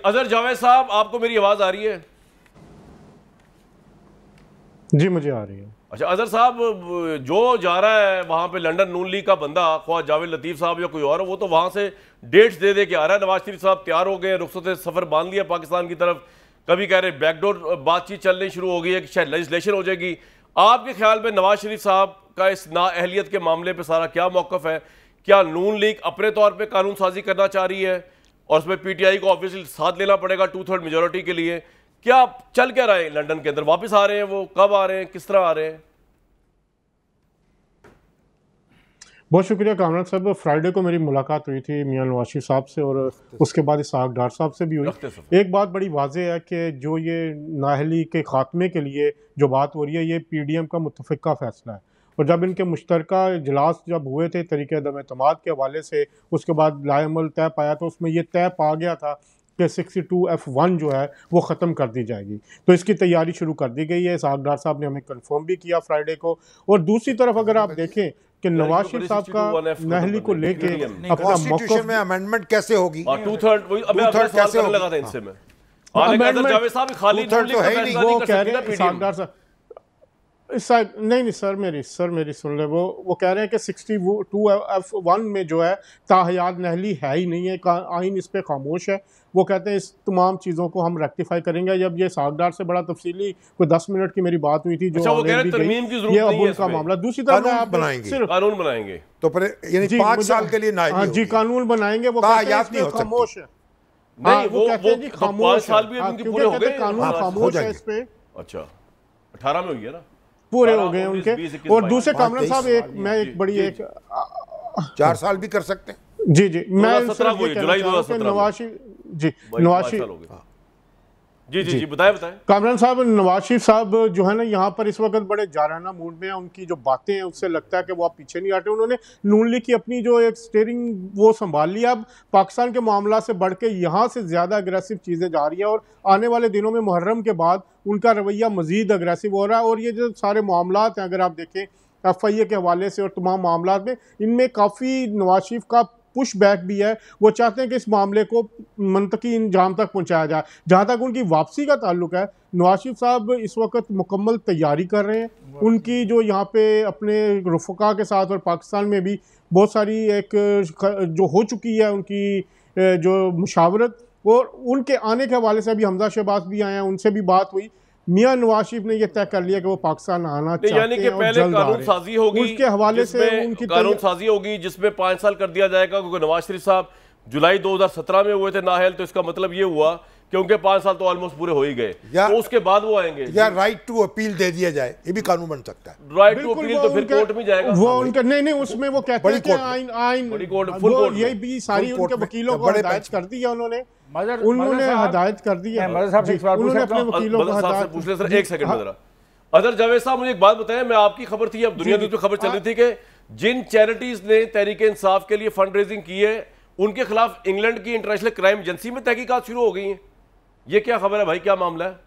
अजहर जावेद साहब, आपको मेरी आवाज आ रही है? जी मुझे आ रही है। अच्छा अजहर साहब, जो जा रहा है वहां पे लंदन नून लीग का बंदा, ख्वाह जावेद लतीफ साहब या कोई और, वो तो वहां से डेट्स दे दे के आ रहा है। नवाज शरीफ साहब तैयार हो गए, रुखसत सफर बांध लिया पाकिस्तान की तरफ। कभी कह रहे बैकडोर बातचीत चलनी शुरू हो गई है कि शायद लेजिस्लेशन हो जाएगी। आपके ख्याल में नवाज शरीफ साहब का इस नाअहलियत के मामले पर सारा क्या मौकफ है? क्या नून लीग अपने तौर पर कानून साजी करना चाह रही है और उसमें पीटीआई को ऑब्वियसली साथ लेना पड़ेगा 2/3 मेजोरिटी के लिए? क्या चल क्या रहा है लंदन के अंदर? वापस आ रहे हैं वो? कब आ रहे हैं? किस तरह आ रहे हैं? बहुत शुक्रिया कामरान साहब। फ्राइडे को मेरी मुलाकात हुई थी मियां नवाज शरीफ साहब से और उसके बाद इसहाक डार साहब से भी हुई। एक बात बड़ी वाज़ेह है कि जो ये नाअहली के ख़ात्मे के लिए जो बात हो रही है, ये पीडीएम का मुत्तफ़िक़ा फ़ैसला है। और जब इनके मुश्तरका इजलास जब हुए थे तरीक़े अदम एतमाद के हवाले से, उसके बाद लाएअमल तय पाया तो उसमें ये तय पा गया था कि 62F1 जो है वो ख़त्म कर दी जाएगी। तो इसकी तैयारी शुरू कर दी गई है। इसहाक डार साहब ने हमें कन्फर्म भी किया फ्राइडे को। और दूसरी तरफ अगर आप देखें कि नवाज शरीफ साहब का नाअहली को लेके अपना मौक़िफ़ में अमेंडमेंट कैसे होगी, 2/3 कैसे लगा था इनसे में, जावेद साहब खाली तो है ही नहीं। वो कह रहे हैं इसहाक डार साहब नहीं सर मेरी सुन ले। वो कह रहे हैं कि 62F1 में जो है ताहयात नाअहली है ही नहीं है, आइन इस पे खामोश है। वो कहते हैं इस तमाम चीज़ों को हम रेक्टिफाई करेंगे। जब ये सागदार से बड़ा तफसीली कोई 10 मिनट की मेरी बात हुई थी जो वो कह रहे तरमीम की जरूरत ये नहीं है उनका मामला। दूसरी तरफ आप कानून बनाएंगे तो फिर यानी 5 साल के लिए हाँ जी कानून बनाएंगे। वो कहते हैं खामोश है। नहीं वो कहते हैं जी खामोश, 5 साल भी उनके पूरे हो गए, कानून खामोश है इस पे। अच्छा 18 में हो गया ना, पूरे हो गए उनके। और दूसरे कामरान साहब मैं एक बड़ी 4 साल भी कर सकते हैं। जी मैं जुलाई 2017 जी बताएं कामरान साहब। नवाज शरीफ साहब जो है ना यहाँ पर इस वक्त बड़े जाराना मूड में हैं। उनकी जो बातें हैं उससे लगता है कि वो आप पीछे नहीं हटे। उन्होंने नून लीग की अपनी जो एक स्टीयरिंग वो संभाल लिया। अब पाकिस्तान के मामला से बढ़ के यहाँ से ज़्यादा अग्रेसिव चीज़ें जा रही हैं और आने वाले दिनों में मुहर्रम के बाद उनका रवैया मज़ीद अग्रेसिव हो रहा है। और ये जो सारे मामला हैं अगर आप देखें FIA के हवाले से और तमाम मामला में, इनमें काफ़ी नवाज शरीफ का पुश बैक भी है। वो चाहते हैं कि इस मामले को मंतकी इंजाम तक पहुंचाया जाए। जहाँ तक उनकी वापसी का ताल्लुक है, नवाज शरीफ साहब इस वक्त मुकम्मल तैयारी कर रहे हैं। उनकी जो यहाँ पे अपने रफ़का के साथ और पाकिस्तान में भी बहुत सारी एक जो हो चुकी है उनकी जो मुशावरत, और उनके आने के हवाले से अभी हमजा शहबाज भी आए हैं, उनसे भी बात हुई। मियां नवाज शरीफ ने यह तय कर लिया कि वो पाकिस्तान आना चाहते हैं। यानी कि पहले कानून साजी होगी, उसके हवाले से उनकी कानून साजी होगी जिसमें 5 साल कर दिया जाएगा, क्योंकि नवाज शरीफ साहब जुलाई 2017 में हुए थे नाअहल। तो इसका मतलब ये हुआ कि उनके 5 साल तो ऑलमोस्ट पूरे हो ही गए, तो उसके बाद वो आएंगे। या राइट टू अपील दे दिया जाए, ये भी कानून बन सकता है। राइट टू अपील तो फिर कोर्ट में जाएगा वो उनका। नहीं उसमें वो कहते हैं कि आइन बड़ी कोर्ट, फुल कोर्ट, ये भी सारी उनके वकीलों को हिदायत कर दी है। उन्होंने हिदायत कर दी है। उन्होंने अपने वकीलों को हिदायत पूछ ले सर, एक सेकंड में जरा। अदर जावेद साहब मुझे एक बात बताएं, मैं आपकी खबर थी, अब दुनिया न्यूज़ में खबर चल रही थी कि जिन चैरिटीज ने तहरीक इंसाफ के लिए फंड रेजिंग की है उनके खिलाफ इंग्लैंड की इंटरनेशनल क्राइम एजेंसी में तहकीकात शुरू हो गई हैं। ये क्या खबर है भाई, क्या मामला है?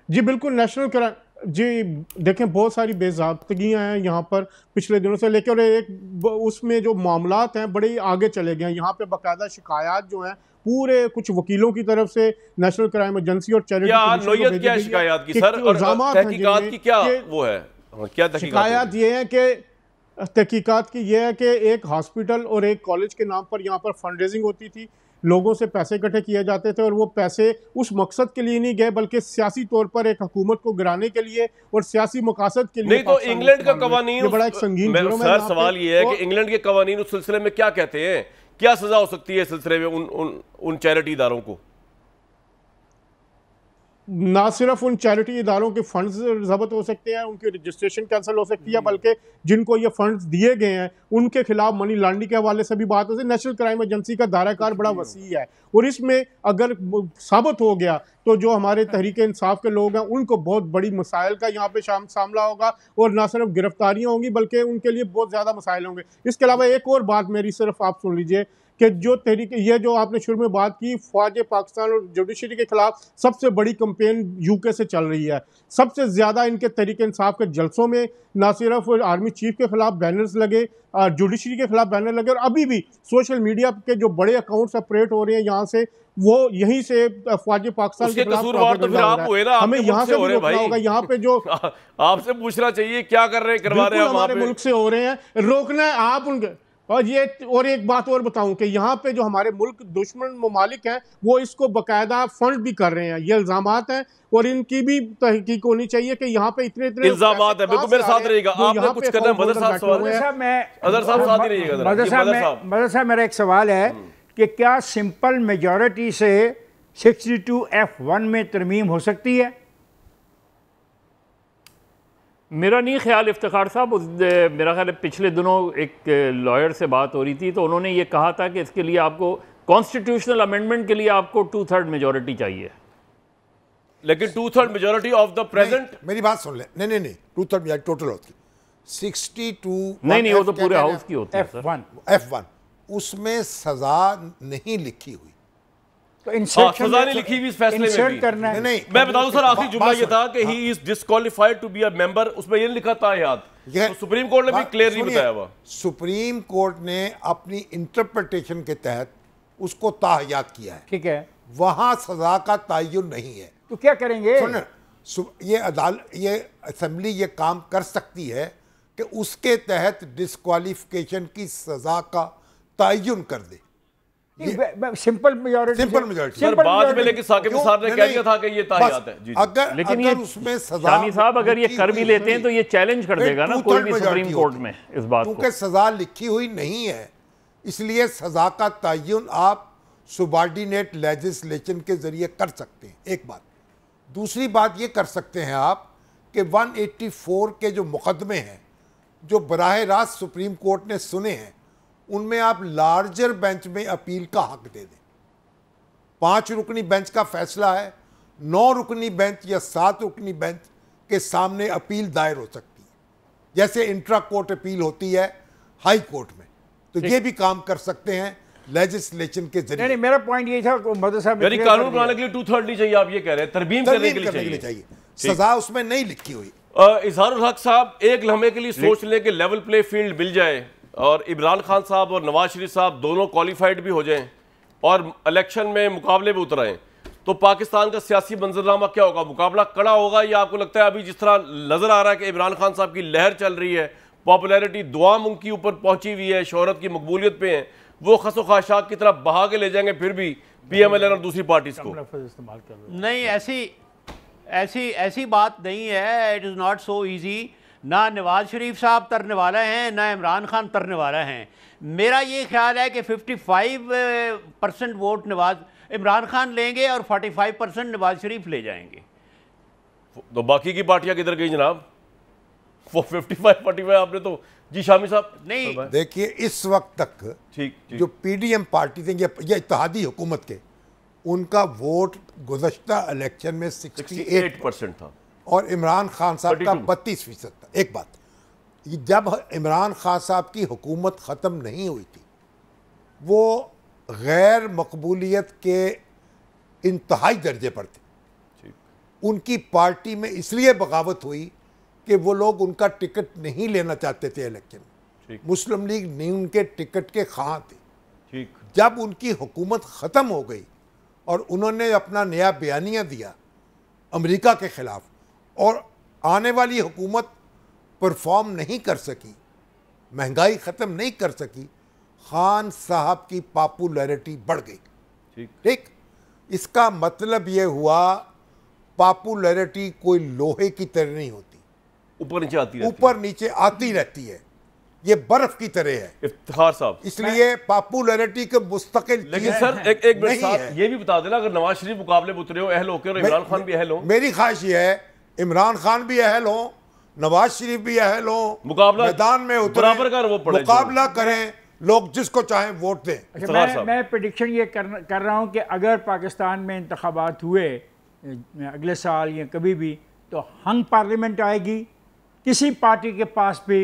जी बिल्कुल, नेशनल क्राइम जी देखें बहुत सारी बेज़ाब्तगियाँ हैं यहाँ पर पिछले दिनों से लेकर, एक उसमें जो मामलात हैं बड़े आगे चले गए हैं। यहाँ पे बाकायदा शिकायत जो हैं पूरे कुछ वकीलों की तरफ से नेशनल क्राइम एजेंसी और चैरिटी क्या शिकायत की सर, और तहकीकात की क्या वो है, क्या शिकायत ये है कि तहकीकात की ये है कि एक हॉस्पिटल और एक कॉलेज के नाम पर यहाँ पर फंड रेजिंग होती थी। लोगों से पैसे इकट्ठे किए जाते थे और वो पैसे उस मकसद के लिए नहीं गए बल्कि सियासी तौर पर एक हुकूमत को गिराने के लिए और सियासी मकसद के लिए। नहीं तो इंग्लैंड का कवानीन, बड़ा एक संगीन सर सवाल ये है कि इंग्लैंड के कवानीन उस सिलसिले में क्या कहते हैं, क्या सजा हो सकती है इस सिलसिले में उन चैरिटी इदारों को? ना सिर्फ उन चैरिटी इदारों के फंड्स जब्त हो सकते हैं, उनकी रजिस्ट्रेशन कैंसिल हो सकती है, बल्कि जिनको ये फंड्स दिए गए हैं उनके खिलाफ मनी लॉन्ड्रिंग के हवाले से भी बात होती है। नेशनल क्राइम एजेंसी का दायराकार बड़ा वसी है और इसमें अगर साबित हो गया तो जो हमारे तहरीक इंसाफ के लोग हैं उनको बहुत बड़ी मसाइल का यहाँ पे सामना होगा और ना सिर्फ गिरफ्तारियाँ होंगी बल्कि उनके लिए बहुत ज़्यादा मसाइल होंगे। इसके अलावा एक और बात मेरी सिर्फ आप सुन लीजिए कि जो तरीके, ये जो आपने शुरू में बात की, फौज पाकिस्तान और जुडिशरी के खिलाफ सबसे बड़ी कंपेन यूके से चल रही है। सबसे ज़्यादा इनके तरीके इंसाफ के जलसों में ना सिर्फ आर्मी चीफ के खिलाफ बैनर्स लगे, जुडिशरी के खिलाफ बैनर लगे, और अभी भी सोशल मीडिया के जो बड़े अकाउंट्स ऑपरेट हो रहे हैं यहाँ से, वो यहीं से फौज पाकिस्तान के खिलाफ तो फिर आप हुए ना, हमें यहाँ से भी रोकना होगा। यहाँ पे जो आपसे पूछना चाहिए क्या कर रहे हैं, करवा रहे हैं हमारे मुल्क से हो रहे हैं, रोकना है आप उनके। और एक बात और बताऊं कि यहाँ पे जो हमारे मुल्क दुश्मन ममालिक हैं वो इसको बकायदा फंड भी कर रहे हैं। ये इल्जामात हैं और इनकी भी तहकीक होनी चाहिए कि यहाँ पे इतने इल्जामात है। बिल्कुल मेरे साथ रहिएगा, आपने कुछ करना है। मदर साहब सवाल है, अदर साहब साथ ही रहिएगा। मदर साहब मेरा एक सवाल है कि क्या सिंपल मेजॉरिटी से 62F1 में तरमीम हो सकती है? मेरा नहीं ख्याल इफ्तिखार साहब, मेरा ख्याल है पिछले दिनों एक लॉयर से बात हो रही थी तो उन्होंने ये कहा था कि इसके लिए आपको कॉन्स्टिट्यूशनल अमेंडमेंट के लिए आपको 2/3 मेजॉरिटी चाहिए। लेकिन 2/3 मेजॉरिटी ऑफ द प्रेजेंट, मेरी बात सुन ले, नहीं 2/3 मेजॉरिटी टोटल होती 62। नहीं वो तो पूरे हाउस की होती है F1 उसमें सजा नहीं लिखी हुई, तो सजा नहीं लिखी हुई इस फैसले में भी करना है। नहीं, मैं बता दूं सर, आखिरी जुमला ये था कि he is disqualified to be a member, उसमें ये लिखा था याद, तो सुप्रीम कोर्ट ने भी क्लियरली बताया हुआ। सुप्रीम कोर्ट ने अपनी इंटरप्रिटेशन के तहत उसको ताहयात किया है, ठीक है, वहां सजा का तयन नहीं है। तो क्या करेंगे? ये अदालत, ये असेंबली ये काम कर सकती है कि उसके तहत डिस्क्वालिफिकेशन की सजा का तयन कर दे। सिंपल मेजॉरिटी, सर बाद में लेकिन साकिब साहब ने कह दिया था कि ये ताहियात है जी। लेकिन ये उसमें सजा, शामी साहब अगर ये कर भी लेते हैं तो ये चैलेंज कर देगा ना कोई भी सुप्रीम कोर्ट में इस बात को, क्योंकि सजा लिखी हुई नहीं है, इसलिए सजा का तयन आप सुबार्डिनेट लेजिस्लेशन के जरिए कर सकते हैं, एक बात। दूसरी बात ये कर सकते हैं आप कि 184 के जो मुकदमे हैं जो बराह रास्त सुप्रीम कोर्ट ने सुने हैं, उनमें आप लार्जर बेंच में अपील का हक दे दें। 5 रुकनी बेंच का फैसला है, 9 रुकनी बेंच या 7 रुकनी बेंच के सामने अपील दायर हो सकती है, जैसे इंट्रा कोर्ट अपील होती है हाई कोर्ट में। तो ये भी काम कर सकते हैं लेजिस्लेशन के जरिए। नहीं, मेरा पॉइंट ये था मदर साहब, यानी कानून बनाने के लिए 2/3 नहीं चाहिए, आप ये कह रहे हैं, तरमीम करने के लिए चाहिए। सजा उसमें नहीं लिखी हुई। इजहारुल हक साहब, एक लम्हे के लिए सोच लें कि लेवल प्ले फील्ड मिल जाए और इमरान खान साहब और नवाज शरीफ साहब दोनों क्वालिफाइड भी हो जाएं और इलेक्शन में मुकाबले में उतर आएं, तो पाकिस्तान का सियासी मंजरनामा क्या होगा? मुकाबला कड़ा होगा या आपको लगता है अभी जिस तरह नजर आ रहा है कि इमरान खान साहब की लहर चल रही है, पॉपुलैरिटी दुआम उनकी ऊपर पहुंची हुई है, शोहरत की मकबूलियत पे है, वो खसो खाशात की तरफ बहा के ले जाएंगे फिर भी PMLN और दूसरी पार्टीज को? नहीं, ऐसी बात नहीं है। It is not so easy. ना नवाज शरीफ साहब तरने वाला हैं, ना इमरान खान तरने वाला हैं। मेरा ये ख्याल है कि 55% वोट इमरान खान लेंगे और 45% नवाज शरीफ ले जाएंगे। तो बाकी की पार्टियां किधर गई जनाब? वो 55-45 आपने तो जी शामी साहब नहीं, देखिए इस वक्त तक ठीक जो PDM पार्टी थे, ये इत्तेहादी हुकूमत के, उनका वोट गुज़श्ता इलेक्शन में 68% था और इमरान खान साहब का 32% था। एक बात, जब इमरान खान साहब की हुकूमत ख़त्म नहीं हुई थी, वो गैर मकबूलियत के इंतहाई दर्जे पर थे। उनकी पार्टी में इसलिए बगावत हुई कि वो लोग उनका टिकट नहीं लेना चाहते थे इलेक्शन में। मुस्लिम लीग नहीं उनके टिकट के ख़्वाह थे। जब उनकी हुकूमत ख़त्म हो गई और उन्होंने अपना नया बयानिया दिया अमेरिका के ख़िलाफ़ और आने वाली हुकूमत परफॉर्म नहीं कर सकी, महंगाई ख़त्म नहीं कर सकी, खान साहब की पॉपुलैरिटी बढ़ गई। ठीक, इसका मतलब ये हुआ पॉपुलैरिटी कोई लोहे की तरह नहीं होती, ऊपर नीचे आती रहती है, ये बर्फ की तरह है। इफ्तिखार साहब, इसलिए पॉपुलैरिटी के मुस्तकिल, लेकिन सर एक मिनट साहब ये भी बता देना, अगर नवाज शरीफ मुकाबले में उतरे हो अहल होकर और इमरान खान भी अहल हो, मेरी ख्वाहिश ये है इमरान खान भी अहल हो, नवाज शरीफ भी अहल हो, मुकाबला मैदान में उतरे, बराबर कर वो पड़े, मुकाबला करें, लोग जिसको चाहें वोट दें। अच्छा, मैं प्रेडिक्शन ये कर रहा हूँ कि अगर पाकिस्तान में इंतखाबात हुए अगले साल या कभी भी, तो हंग पार्लियामेंट आएगी, किसी पार्टी के पास भी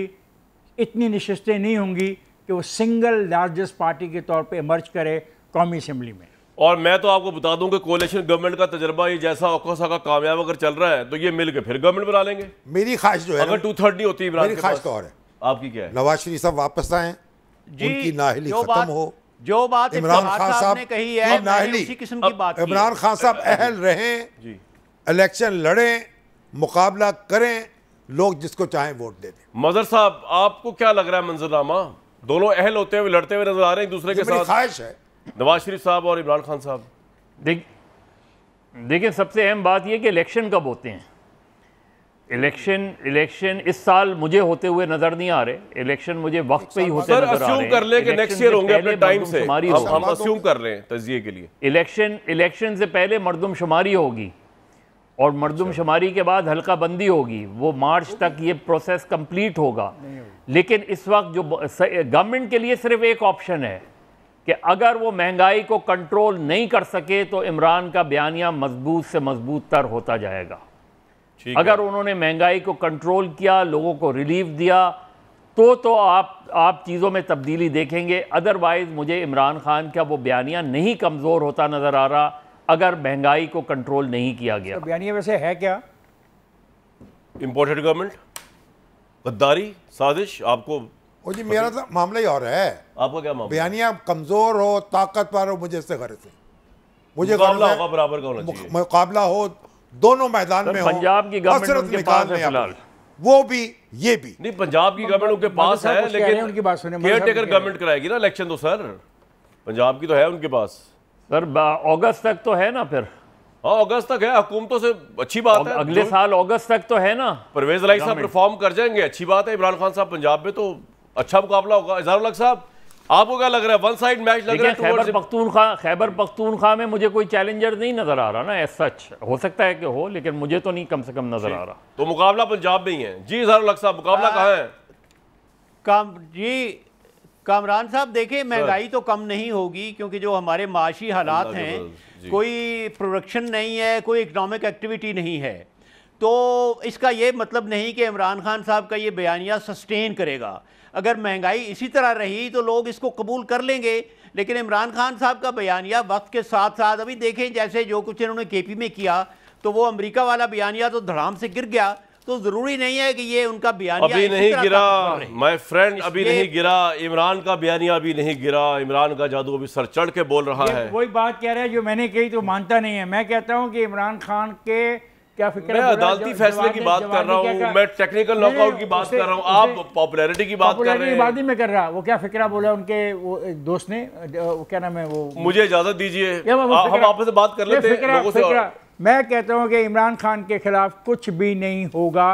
इतनी नशस्तें नहीं होंगी कि वो सिंगल लार्जेस्ट पार्टी के तौर पे इमर्ज करे कौमी असम्बली में। और मैं तो आपको बता दूं कि कोalition गवर्नमेंट का तजर्बा ये जैसा औखा का कामयाब अगर चल रहा है तो ये मिल के फिर गवर्नमेंट बना लेंगे। मेरी ख्वाहिश जो है अगर 2/3 नहीं होती इमरान मेरी के ख्वाहिश पास। तो और है, आपकी क्या है? नवाज शरीफ साहब वापस आए, उनकी नाहली खत्म हो, जो बात इमरान खान साहब ने कही है, नाहली, उसी किस्म की बात की है। इमरान खान साहब अहल रहें, इलेक्शन लड़ें, मुकाबला करें, लोग जिसको चाहें वोट दे दें। मजहर साहब आपको क्या लग रहा है मंजरनामा? दोनों अहल होते हुए लड़ते हुए नजर आ रहे हैं एक दूसरे के मेरी साथ, ख्वाहिश है नवाज शरीफ साहब और इमरान खान साहब। देखिए सबसे अहम बात यह कि इलेक्शन कब होते हैं। इलेक्शन इस साल मुझे होते हुए नजर नहीं आ रहे, इलेक्शन मुझे वक्त पे ही होते सर नजर आ रहे अस्यूम हैं। कर ले कि नेक्स्ट ईयर होंगे अपने टाइम से, मरदमशुमारी हम होगी। अस्यूम कर रहे हैं तजिए के लिए। इलेक्शन से पहले मरदमशुमारी होगी और मरदमशुमारी के बाद हल्का बंदी होगी, वो मार्च तक ये प्रोसेस कंप्लीट होगा। लेकिन इस वक्त जो गवर्नमेंट के लिए सिर्फ एक ऑप्शन है कि अगर वो महंगाई को कंट्रोल नहीं कर सके तो इमरान का बयानिया मजबूत से मजबूत तर होता जाएगा। अगर उन्होंने महंगाई को कंट्रोल किया, लोगों को रिलीफ दिया, तो आप चीज़ों में तब्दीली देखेंगे। अदरवाइज मुझे इमरान खान का वो बयानिया नहीं कमज़ोर होता नज़र आ रहा अगर महंगाई को कंट्रोल नहीं किया गया। तो बयानिया वैसे है क्या? इंपोर्टेड गवर्नमेंट, गद्दारी, साजिश। आपको ओ जी मेरा तो मामला ही और है। आपका क्या मामला? बयानिया कमजोर हो, ताकतवर हो, मुझे इससे गरज है। मुझे मुकाबला होगा बराबर का होना चाहिए। मुकाबला हो, दोनों मैदान में हो। पंजाब की गवर्नमेंट उनके पास है फिलहाल, वो भी ये भी नहीं, पंजाब की गवर्नमेंट उनके पास है, लेकिन उनकी बात सुने, केयर टेकर गवर्नमेंट कराएगी ना इलेक्शन। तो सर पंजाब की तो है उनके पास। सर अगस्त तक तो है ना, फिर हाँ अगस्त तक है, हुकूमतों से अच्छी बात है। अगले साल अगस्त तक तो है ना। परवेज इलाही साहब परफॉर्म कर जाएंगे, अच्छी बात है। इमरान खान साहब पंजाब में तो अच्छा मुकाबला होगा। इजहारुल हक साहब आपको क्या लग रहा है? वन साइड मैच लग रहा है? खैबर पख्तूनख्वा में मुझे कोई चैलेंजर नहीं नजर आ रहा ना, एज सच। हो सकता है कि हो, लेकिन मुझे तो नहीं कम से कम नजर आ रहा। तो मुकाबला पंजाब में ही है। जी इजहारुल हक साहब मुकाबला कहाँ है? कामरान साहब देखें, महंगाई तो कम नहीं होगी क्योंकि जो हमारे माशी हालात हैं, कोई प्रोडक्शन नहीं है, कोई इकनॉमिक एक्टिविटी नहीं है। तो इसका ये मतलब नहीं कि इमरान खान साहब का ये बयानिया सस्टेन करेगा। अगर महंगाई इसी तरह रही तो लोग इसको कबूल कर लेंगे, लेकिन इमरान खान साहब का बयानिया वक्त के साथ साथ, अभी देखें जैसे जो कुछ इन्होंने केपी में किया तो वो अमेरिका वाला बयानिया तो धड़ाम से गिर गया। तो जरूरी नहीं है कि ये उनका बयानिया अभी नहीं गिरा माय फ्रेंड, अभी नहीं गिरा। इमरान का बयानिया अभी नहीं गिरा। इमरान का जादू अभी सर चढ़ के बोल रहा है। वही बात कह रहा है जो मैंने कही, तो मानता नहीं है। मैं कहता हूँ कि इमरान खान के क्या फिक्र है? मैं अदालती फैसले की बात कर रहा हूँ, मैं टेक्निकल नॉकआउट की बात कर रहा हूँ, आप पॉपुलैरिटी की बात कर रहे हैं। बात ही में कर रहा, वो क्या फिक्रा बोला उनके वो दोस्त ने, वो क्या नाम है वो? मुझे इजाजत दीजिए, हम आपस में बात कर लेते हैं लोगों से। मैं कहता हूँ कि इमरान खान के खिलाफ कुछ भी नहीं होगा।